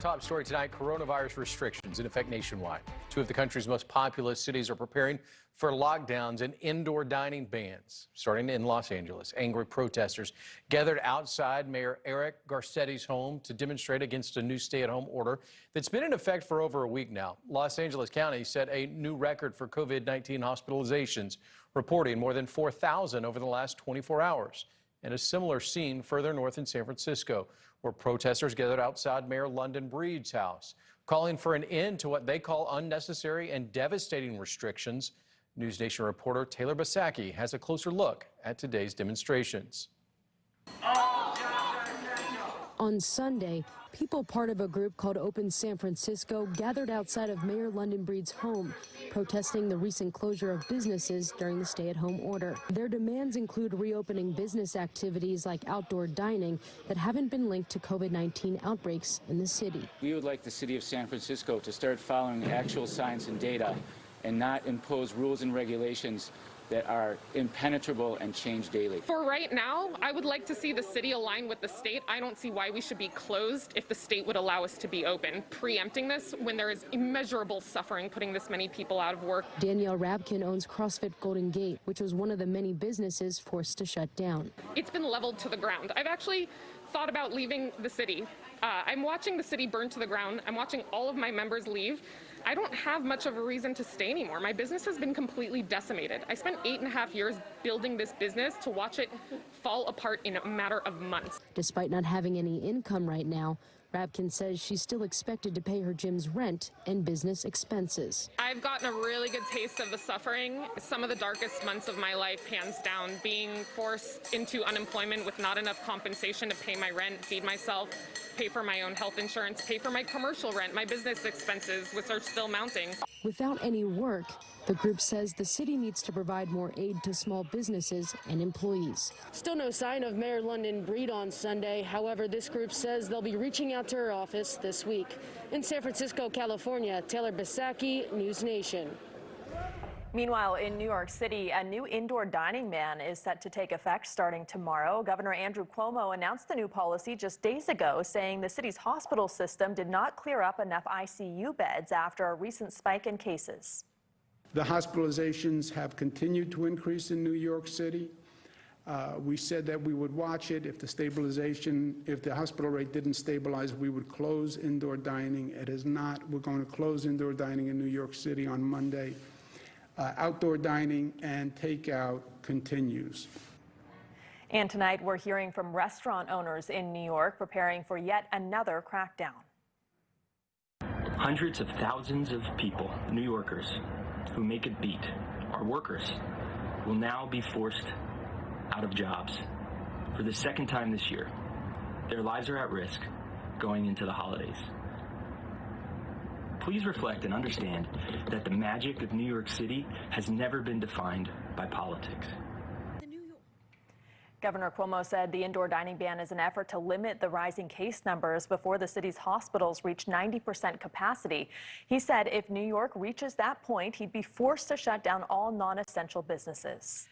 Top story tonight, coronavirus restrictions in effect nationwide. Two of the country's most populous cities are preparing for lockdowns and indoor dining bans. Starting in Los Angeles, angry protesters gathered outside Mayor Eric Garcetti's home to demonstrate against a new stay-at-home order that's been in effect for over a week now. Los Angeles County set a new record for COVID-19 hospitalizations, reporting more than 4,000 over the last 24 hours. And a similar scene further north in San Francisco, where protesters gathered outside Mayor London Breed's house, calling for an end to what they call unnecessary and devastating restrictions. NewsNation reporter Taylor Basacki has a closer look at today's demonstrations. On Sunday, people part of a group called Open San Francisco gathered outside of Mayor London Breed's home, protesting the recent closure of businesses during the stay-at-home order. Their demands include reopening business activities like outdoor dining that haven't been linked to COVID-19 outbreaks in the city. We would like the city of San Francisco to start following actual science and data and not impose rules and regulations that are impenetrable and change daily. For right now, I would like to see the city align with the state. I don't see why we should be closed if the state would allow us to be open. Preempting this when there is immeasurable suffering putting this many people out of work. Danielle Rabkin owns CrossFit Golden Gate, which was one of the many businesses forced to shut down. It's been leveled to the ground. I've actually thought about leaving the city. I'm watching the city burn to the ground. I'm watching all of my members leave. I don't have much of a reason to stay anymore. My business has been completely decimated. I spent 8.5 years building this business to watch it fall apart in a matter of months. Despite not having any income right now, Rabkin says she's still expected to pay her gym's rent and business expenses. I've gotten a really good taste of the suffering. Some of the darkest months of my life, hands down, being forced into unemployment with not enough compensation to pay my rent, feed myself, pay for my own health insurance, pay for my commercial rent, my business expenses, which are still mounting. Without any work, the group says the city needs to provide more aid to small businesses and employees. Still no sign of Mayor London Breed on Sunday. However, this group says they'll be reaching out to her office this week. In San Francisco, California, Taylor Basacki, NewsNation. Meanwhile, in New York City, a new indoor dining ban is set to take effect starting tomorrow. Governor Andrew Cuomo announced the new policy just days ago, saying the city's hospital system did not clear up enough ICU beds after a recent spike in cases. The hospitalizations have continued to increase in New York City. We said that we would watch it. If the hospital rate didn't stabilize, we would close indoor dining. It is not. We're going to close indoor dining in New York City on Monday. Outdoor dining and takeout continues. And tonight we're hearing from restaurant owners in New York preparing for yet another crackdown. Hundreds of thousands of people, New Yorkers, who make it beat, our workers, will now be forced out of jobs for the second time this year. Their lives are at risk going into the holidays. Please reflect and understand that the magic of New York City has never been defined by politics. Governor Cuomo said the indoor dining ban is an effort to limit the rising case numbers before the city's hospitals reach 90% capacity. He said if New York reaches that point, he'd be forced to shut down all non-essential businesses.